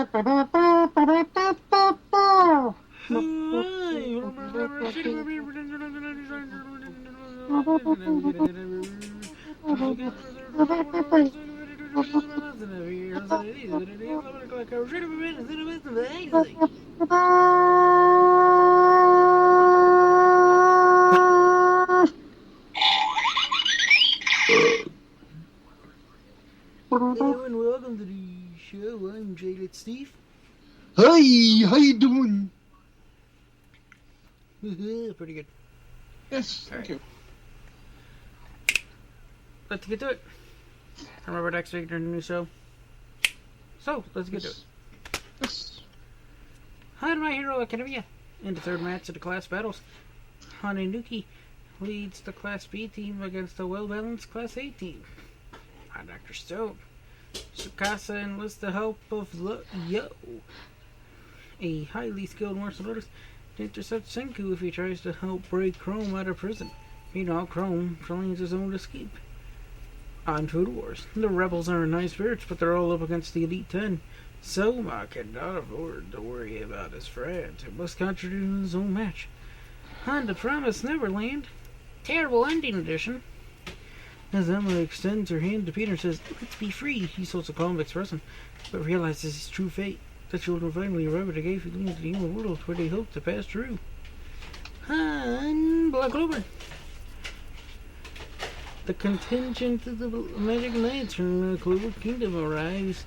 Hello and welcome to the show. I'm Jaded Steve. Hey, how you doing? Pretty good. Yes, thank you. Let's get to it. Remember next week during the new show. So, let's get to it. Yes. Hi to My Hero Academia. In the third match of the class battles, Hanenuki leads the Class B team against the well-balanced Class A team. Hi, Dr. Stone. Tsukasa enlists the help of Yo, a highly skilled martial artist, to intercept Senku if he tries to help break Chrome out of prison. Meanwhile, Chrome plans his own escape. On Food Wars, the rebels are in high spirits, but they're all up against the Elite Ten. Soma cannot afford to worry about his friends and must contribute in his own match. On the Promised Neverland, Terrible Ending Edition. As Emma extends her hand to Peter and says, "Let's be free," he holds a calm expression, but realizes his true fate. The children finally arrive at a gate leading into the human world where they hope to pass through. Han Black Clover. The contingent of the Magic Knights from Clover Kingdom arrives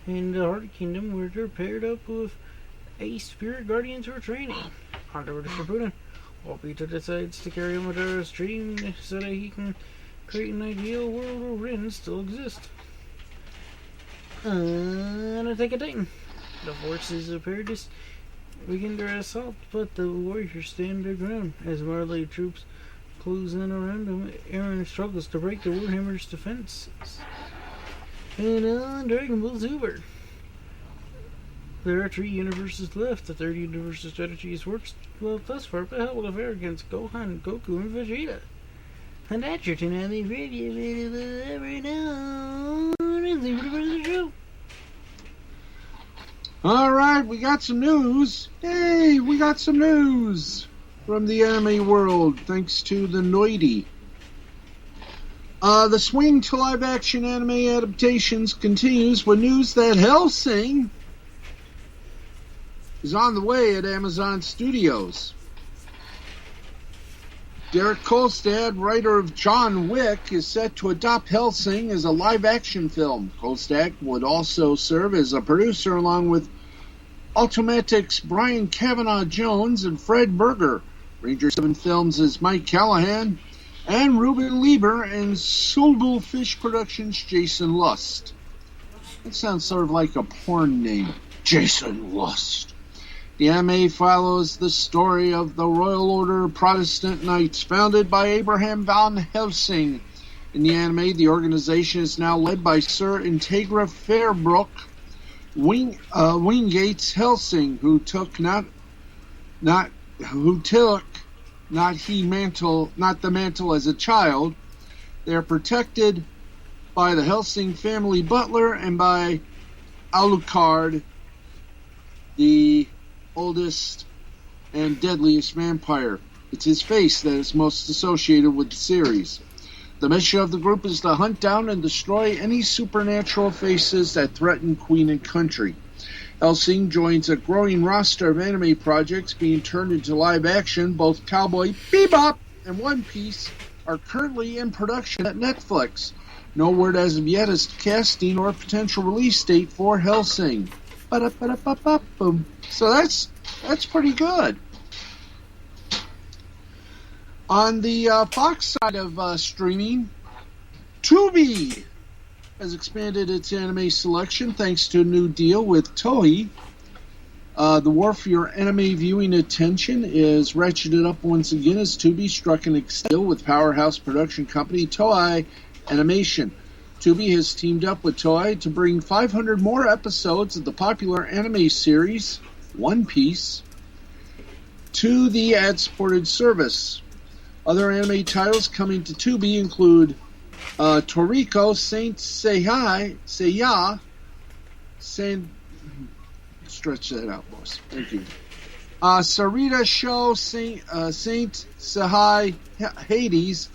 in the Heart Kingdom, where they're paired up with a Spirit Guardians for training. On to Shippuden, Obito decides to carry on Madara's dream so that he can create an ideal world where Rin still exists. On Attack on Titan, the forces of Paradis begin their assault, but the warriors stand their ground as Marley troops close in around him. Eren struggles to break the Warhammer's defenses. And on Dragon Ball Super, there are 3 universes left. The third universe's strategy has worked well thus far, but how will it fare against Gohan, Goku, and Vegeta? And that's your Toonami Radio available every now and then for the show. Alright, we got some news. Hey, we got some news from the anime world, thanks to the Noidi. The swing to live-action anime adaptations continues with news that Hellsing is on the way at Amazon Studios. Derek Kolstad, writer of John Wick, is set to adopt Hellsing as a live-action film. Kolstad would also serve as a producer along with Ultimatic's Brian Kavanaugh Jones and Fred Berger, Ranger 7 Films as Mike Callahan, and Ruben Lieber and Sulbul Fish Productions' Jason Lust. That sounds sort of like a porn name, Jason Lust. The anime follows the story of the Royal Order Protestant Knights, founded by Abraham von Helsing. In the anime, the organization is now led by Sir Integra Fairbrook Wingates Helsing, who took not the mantle as a child. They are protected by the Helsing family butler and by Alucard, the oldest and deadliest vampire. It's his face that is most associated with the series. The mission of the group is to hunt down and destroy any supernatural faces that threaten Queen and Country. Hellsing joins a growing roster of anime projects being turned into live action. Both Cowboy Bebop and One Piece are currently in production at Netflix. No word as of yet as to casting or potential release date for Hellsing. Ba-da-ba-da-ba-ba-boom. So that's pretty good. On the Fox side of streaming, Tubi has expanded its anime selection thanks to a new deal with Toei. The war for your anime viewing attention is ratcheted up once again as Tubi struck an deal with powerhouse production company Toei Animation. Tubi has teamed up with Toei to bring 500 more episodes of the popular anime series One Piece to the ad-supported service. Other anime titles coming to Tubi include Toriko Saint Seiya, Stretch that out, boss. Thank you. Sarita Show, Saint Sahai Hades,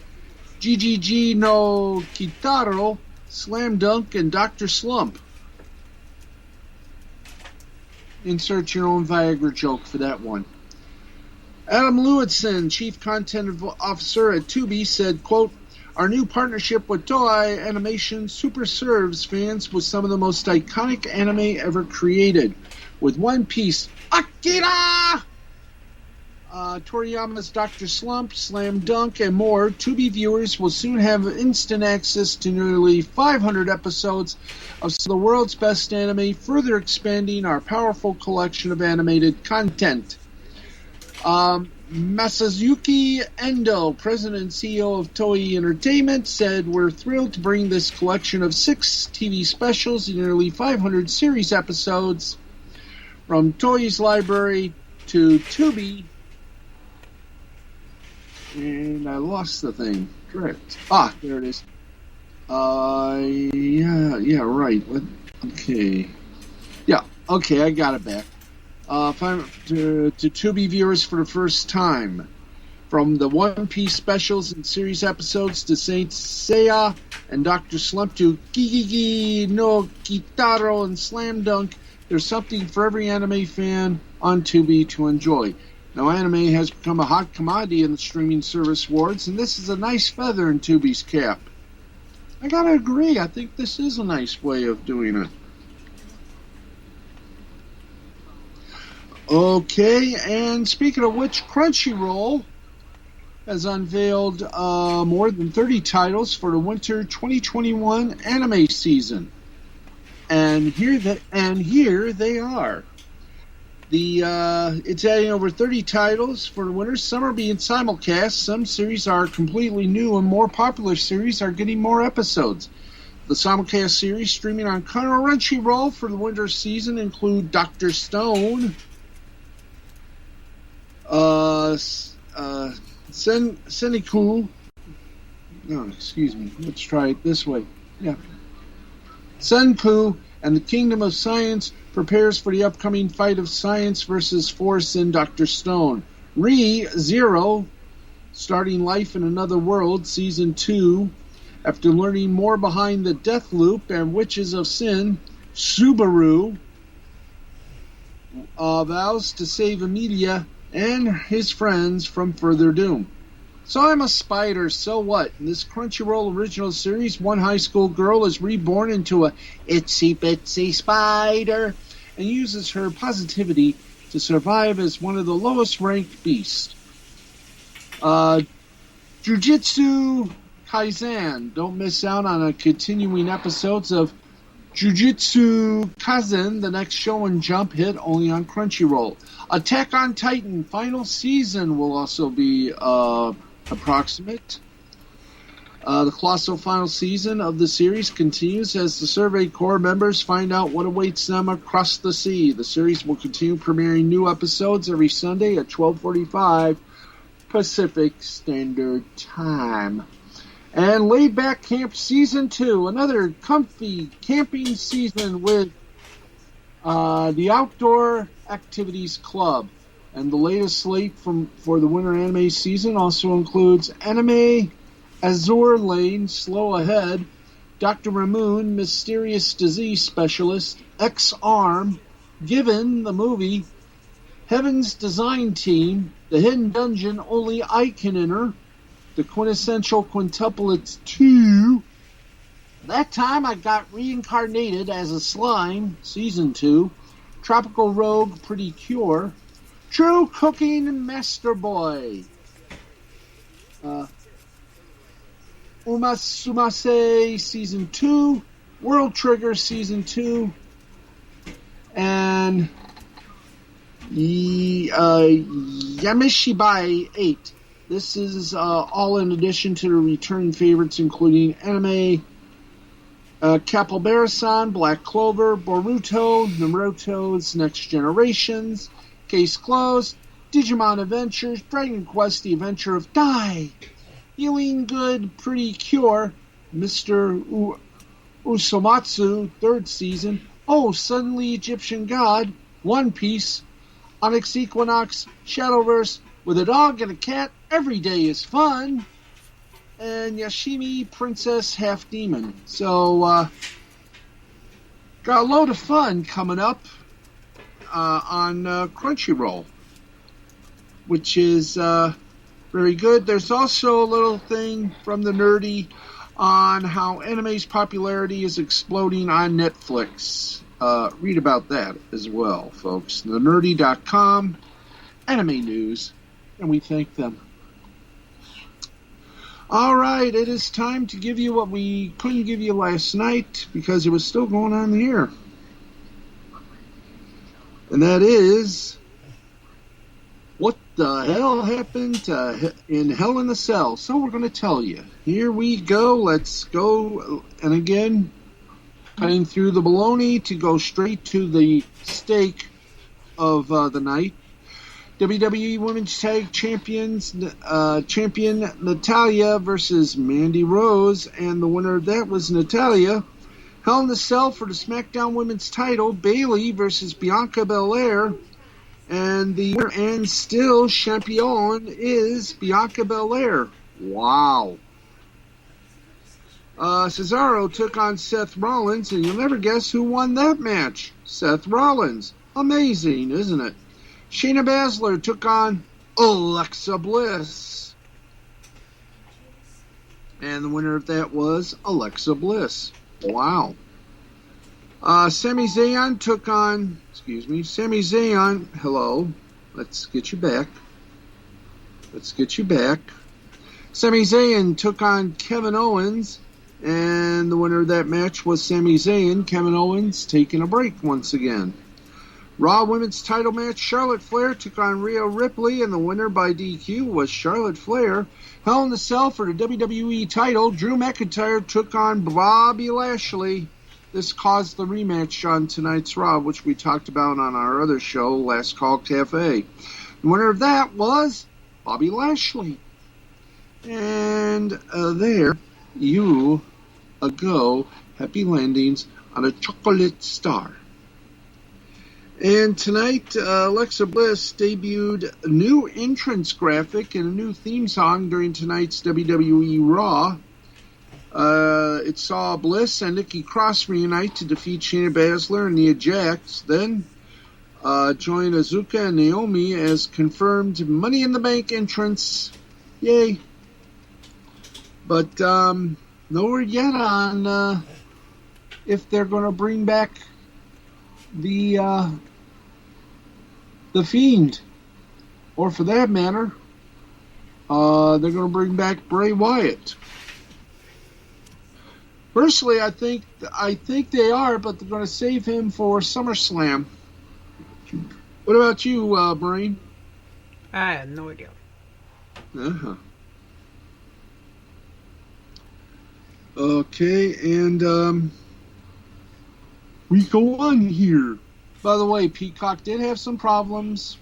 GGG no Kitaro, Slam Dunk, and Dr. Slump. Insert your own Viagra joke for that one. Adam Lewitson, Chief Content Officer at Tubi, said, quote, "Our new partnership with Toei Animation super serves fans with some of the most iconic anime ever created. With One Piece, Akira! Toriyama's Dr. Slump, Slam Dunk, and more, Tubi viewers will soon have instant access to nearly 500 episodes of some of the world's best anime, further expanding our powerful collection of animated content." Masayuki Endo, President and CEO of Toei Entertainment, said, "We're thrilled to bring this collection of 6 TV specials and nearly 500 series episodes from Toei's library to Tubi." And I lost the thing. Correct. There it is. Yeah, right. Okay. Yeah, okay, I got it back. To Tubi viewers for the first time. From the One Piece specials and series episodes to Saint Seiya and Dr. Slump to Gigigi no Kitaro and Slam Dunk, there's something for every anime fan on Tubi to enjoy. Now, anime has become a hot commodity in the streaming service wars, and this is a nice feather in Tubi's cap. I gotta agree, I think this is a nice way of doing it. Okay, and speaking of which, Crunchyroll has unveiled more than 30 titles for the winter 2021 anime season. And here they are. It's adding over 30 titles for the winter. Some are being simulcast. Some series are completely new, and more popular series are getting more episodes. The simulcast series streaming on Crunchyroll for the winter season include Dr. Stone, Senku. No, excuse me. Let's try it this way. Yeah. Senku and the Kingdom of Science prepares for the upcoming fight of science versus force in Dr. Stone. Zero, starting life in another world, season 2. After learning more behind the Death Loop and Witches of Sin, Subaru vows to save Emilia and his friends from further doom. So I'm a spider, so what? In this Crunchyroll original series, one high school girl is reborn into a itsy bitsy spider and uses her positivity to survive as one of the lowest ranked beasts. Jujutsu Kaisen. Don't miss out on a continuing episodes of Jujutsu Kaisen, the next show and Jump hit only on Crunchyroll. Attack on Titan final season will also be approximate. The colossal final season of the series continues as the Survey Corps members find out what awaits them across the sea. The series will continue premiering new episodes every Sunday at 12:45 Pacific Standard Time. And Laid Back Camp Season 2, another comfy camping season with the Outdoor Activities Club. And the latest slate for the winter anime season also includes Anime Azure Lane, Slow Ahead, Dr. Ramoon, Mysterious Disease Specialist, X-Arm, Given, the movie, Heaven's Design Team, The Hidden Dungeon Only I Can Enter, The Quintessential Quintuplets 2. That time I got reincarnated as a slime, Season 2, Tropical Rogue, Pretty Cure, True Cooking Master Boy, Umasumase Season 2, World Trigger Season 2, and Yamishibai 8. This is all in addition to the returning favorites including Anime Capybara-san, Black Clover, Boruto, Naruto's Next Generations, Case Closed, Digimon Adventures, Dragon Quest, The Adventure of Dai, Healing Good, Pretty Cure, Mr. Usomatsu, 3rd season, Oh, Suddenly Egyptian God, One Piece, Onyx Equinox, Shadowverse, With a Dog and a Cat, Every Day is Fun, and Yashimi Princess Half Demon. So, got a load of fun coming up on Crunchyroll, which is very good. There's also a little thing from the Nerdy on how anime's popularity is exploding on Netflix. Read about that as well, folks. TheNerdy.com, anime news, and we thank them. All right, it is time to give you what we couldn't give you last night because it was still going on the air. And that is, what the hell happened in Hell in a Cell? So we're going to tell you. Here we go. Let's go. And again, cutting through the baloney to go straight to the steak of the night. WWE Women's Tag champion Natalya versus Mandy Rose, and the winner of that was Natalya. Hell in a Cell for the SmackDown Women's title, Bayley versus Bianca Belair, and the winner and still champion is Bianca Belair. Wow. Cesaro took on Seth Rollins, and you'll never guess who won that match. Seth Rollins. Amazing, isn't it? Shayna Baszler took on Alexa Bliss. And the winner of that was Alexa Bliss. Wow. Sami Zayn took on, Sami Zayn, hello. Let's get you back. Sami Zayn took on Kevin Owens. And the winner of that match was Sami Zayn. Kevin Owens taking a break once again. Raw Women's title match, Charlotte Flair took on Rhea Ripley, and the winner by DQ was Charlotte Flair. Hell in a Cell for the WWE title, Drew McIntyre took on Bobby Lashley. This caused the rematch on tonight's Raw, which we talked about on our other show, Last Call Cafe. The winner of that was Bobby Lashley. And there you go. Happy landings on a chocolate star. And tonight, Alexa Bliss debuted a new entrance graphic and a new theme song during tonight's WWE Raw. It saw Bliss and Nikki Cross reunite to defeat Shayna Baszler and Nia Jax. Then join Asuka and Naomi as confirmed Money in the Bank entrants. Yay. But no word yet on if they're going to bring back the Fiend, or for that matter, they're going to bring back Bray Wyatt. Personally, I think they are, but they're going to save him for SummerSlam. What about you, Brain? I have no idea. Uh-huh. Okay, and we go on here. By the way, Peacock did have some problems,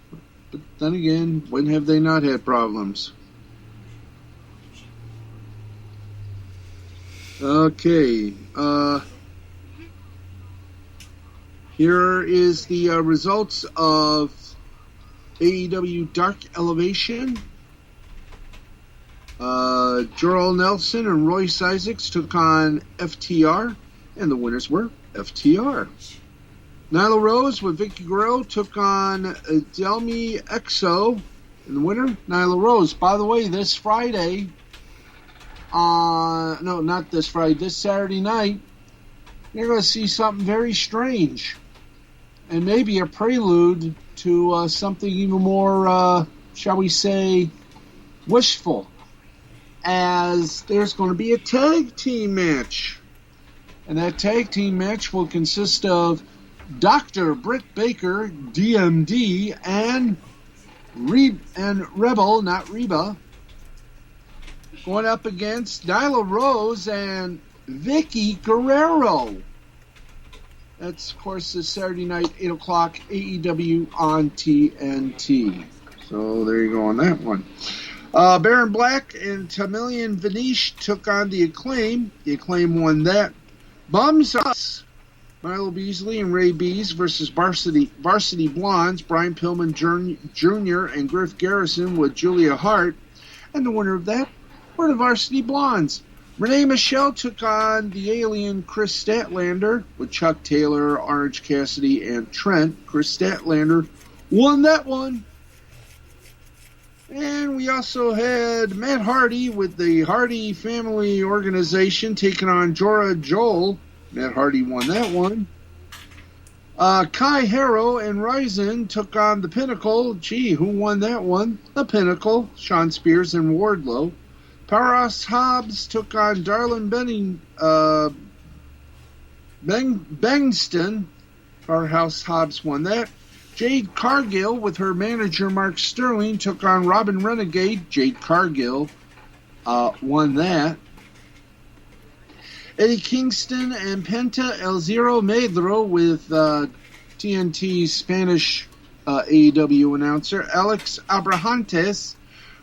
but then again, when have they not had problems? Okay, here is the results of AEW Dark Elevation. Jorel Nelson and Royce Isaacs took on FTR, and the winners were FTR. Nyla Rose with Vicky Guerrero took on Delmi Exo, and the winner, Nyla Rose. By the way, this Friday, no, not this Friday, this Saturday night, you're going to see something very strange, and maybe a prelude to something even more, shall we say, wishful, as there's going to be a tag team match. And that tag team match will consist of Dr. Britt Baker, DMD, and Rebel, not Reba, going up against Nyla Rose and Vicky Guerrero. That's, of course, this Saturday night, 8 o'clock, AEW on TNT. So there you go on that one. Baron Black and Tamilian Vanish took on the Acclaim. The Acclaim won that. Bums Us Milo Beasley and Ray Bees versus Varsity Blondes, Brian Pillman Jr. and Griff Garrison with Julia Hart. And the winner of that were the Varsity Blondes. Renee Michelle took on the alien Chris Statlander with Chuck Taylor, Orange Cassidy, and Trent. Chris Statlander won that one. And we also had Matt Hardy with the Hardy Family Organization taking on Jorah Joel. Matt Hardy won that one. Kai Harrow and Ryzen took on the Pinnacle. Gee, who won that one? The Pinnacle, Sean Spears and Wardlow. Powerhouse Hobbs took on Darlin Bengston. Powerhouse Hobbs won that. Jade Cargill with her manager Mark Sterling took on Robin Renegade. Jade Cargill won that. Eddie Kingston and Penta El Zero Medro with TNT Spanish AEW announcer Alex Abrahantes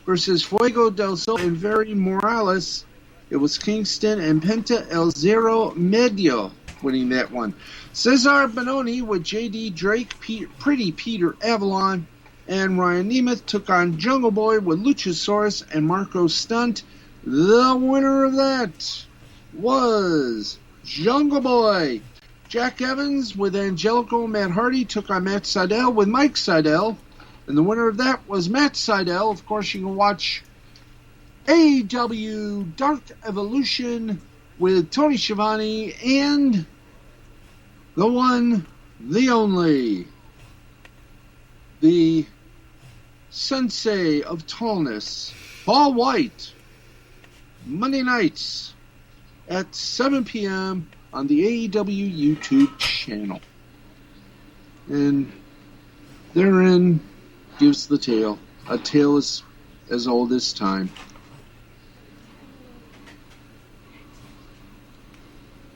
versus Fuego del Sol and Very Morales. It was Kingston and Penta El Zero Medio winning that one. Cesar Bononi with J.D. Drake, Pretty Peter Avalon, and Ryan Nemeth took on Jungle Boy with Luchasaurus and Marco Stunt. The winner of that was Jungle Boy. Jack Evans with Angelico and Matt Hardy took on Matt Sydal with Mike Sydal. And the winner of that was Matt Sydal. Of course, you can watch AEW Dark Evolution with Tony Schiavone and the one, the only, the Sensei of Tallness, Paul White, Monday nights at 7 p.m. on the AEW YouTube channel. And therein gives the tale. A tale as old as time.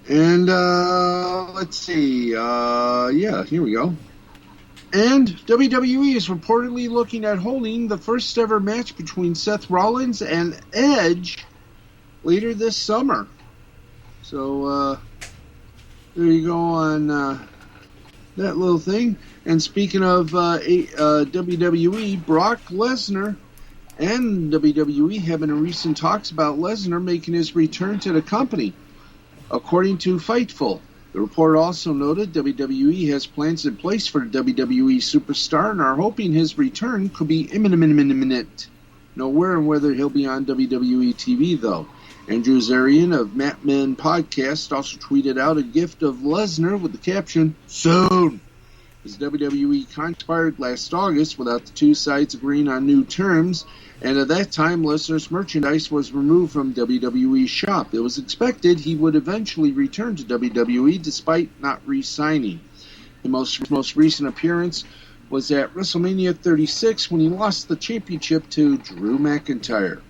And let's see. Yeah, here we go. And WWE is reportedly looking at holding the first ever match between Seth Rollins and Edge later this summer. So there you go on that little thing. And speaking of WWE, Brock Lesnar and WWE have been in recent talks about Lesnar making his return to the company, according to Fightful. The report also noted WWE has plans in place for the WWE superstar and are hoping his return could be imminent. Nowhere and whether he'll be on WWE TV, though. Andrew Zarian of Mat Men Podcast also tweeted out a gift of Lesnar with the caption, "Soon." His WWE contract expired last August without the two sides agreeing on new terms, and at that time Lesnar's merchandise was removed from WWE's shop. It was expected he would eventually return to WWE despite not re-signing. The most recent appearance was at WrestleMania 36 when he lost the championship to Drew McIntyre.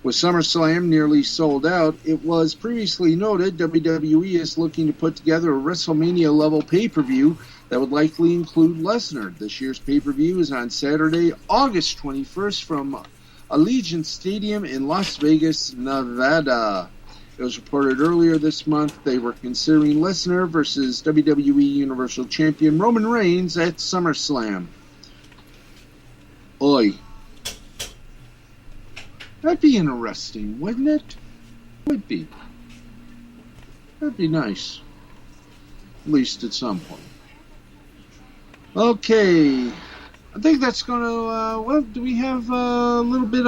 With SummerSlam nearly sold out, it was previously noted WWE is looking to put together a WrestleMania-level pay-per-view that would likely include Lesnar. This year's pay-per-view is on Saturday, August 21st from Allegiant Stadium in Las Vegas, Nevada. It was reported earlier this month they were considering Lesnar versus WWE Universal Champion Roman Reigns at SummerSlam. Oi. That'd be interesting, wouldn't it? Would be. That'd be nice. At least at some point. Okay. I think that's going to, well, do we have a little bit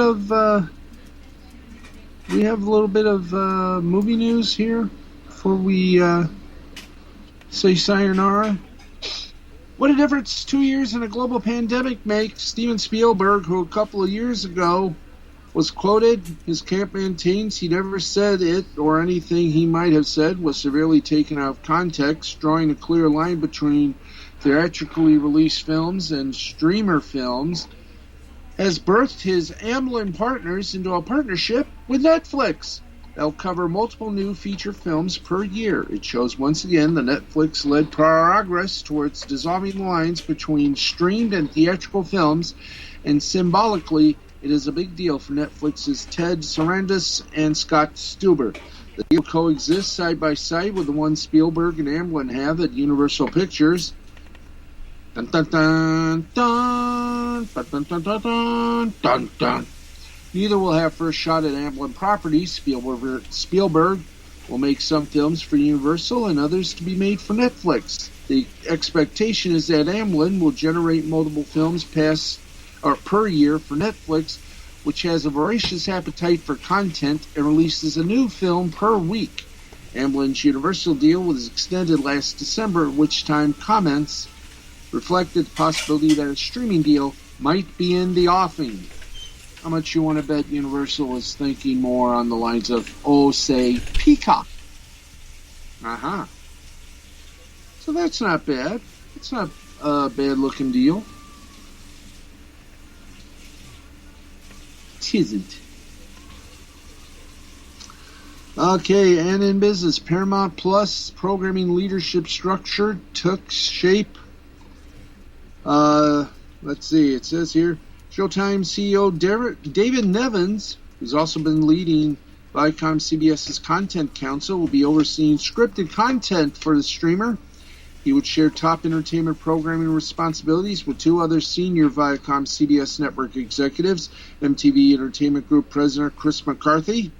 of, movie news here before we, say sayonara? What a difference 2 years in a global pandemic makes. Steven Spielberg, who a couple of years ago was quoted, his camp maintains he never said it or anything he might have said was severely taken out of context, drawing a clear line between theatrically released films and streamer films, has birthed his Amblin Partners into a partnership with Netflix. They'll cover multiple new feature films per year. It shows once again the Netflix-led progress towards dissolving lines between streamed and theatrical films, and symbolically, it is a big deal for Netflix's Ted Sarandos and Scott Stuber. The deal coexists side by side with the one Spielberg and Amblin have at Universal Pictures. Dun dun dun dun dun dun dun dun dun dun dun. Neither will have first shot at Amblin properties. Spielberg will make some films for Universal and others to be made for Netflix. The expectation is that Amblin will generate multiple films per year for Netflix, which has a voracious appetite for content and releases a new film per week. Amblin's Universal deal was extended last December, at which time comments reflected the possibility that a streaming deal might be in the offing. How much you want to bet Universal is thinking more on the lines of, say, Peacock? So that's not bad. It's not a bad-looking deal. It isn't. Okay, and in business, Paramount Plus programming leadership structure took shape. Let's see, it says here, Showtime CEO David Nevins, who's also been leading Viacom CBS's Content Council, will be overseeing scripted content for the streamer. He would share top entertainment programming responsibilities with two other senior Viacom CBS network executives, MTV Entertainment Group President Chris McCarthy,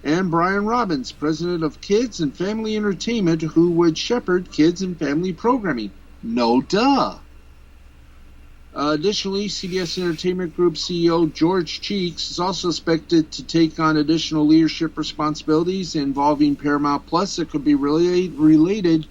and Brian Robbins, President of Kids and Family Entertainment, who would shepherd kids and family programming. No duh. Additionally, CBS Entertainment Group CEO George Cheeks is also expected to take on additional leadership responsibilities involving Paramount Plus that could be related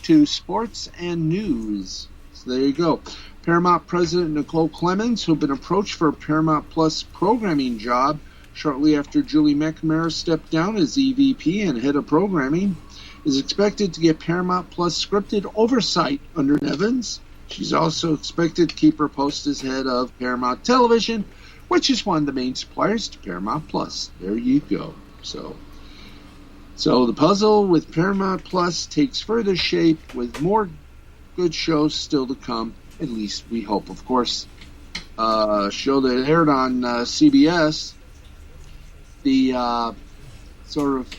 to sports and news. So there you go. Paramount President Nicole Clemens, who had been approached for a Paramount Plus programming job shortly after Julie McNamara stepped down as EVP and head of programming, is expected to get Paramount Plus scripted oversight under Nevins. She's also expected to keep her post as head of Paramount Television, which is one of the main suppliers to Paramount Plus. There you go. So the puzzle with Paramount Plus takes further shape with more good shows still to come. At least we hope, of course. Show that aired on CBS, the sort of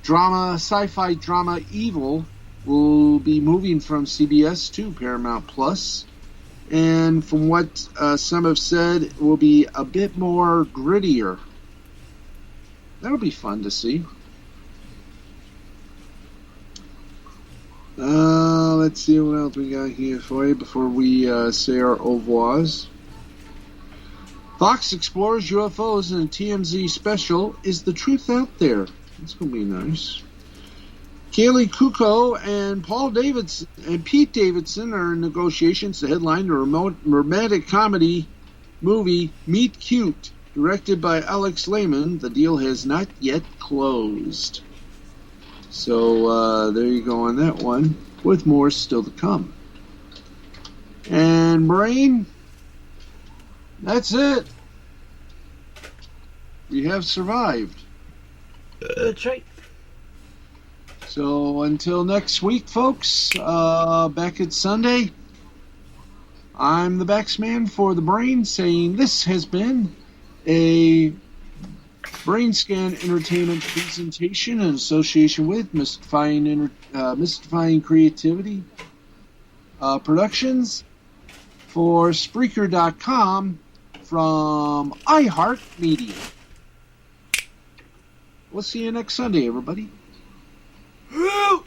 sci-fi drama Evil, will be moving from CBS to Paramount Plus, and from what some have said, it will be a bit more grittier. That'll be fun to see. Let's see what else we got here for you before we say our au revoirs. Fox explores UFOs in a TMZ special. Is the truth out there? That's going to be nice. Kaylee Kuko and Pete Davidson are in negotiations to headline the romantic comedy movie Meet Cute, directed by Alex Lehman. The deal has not yet closed. So there you go on that one, with more still to come. And Brain, that's it. We have survived. That's right. So until next week, folks, back at Sunday, I'm the Baxman for the Brain, saying this has been a Brain Scan Entertainment presentation in association with Mystifying Creativity Productions for Spreaker.com from iHeartMedia. We'll see you next Sunday, everybody. Woo!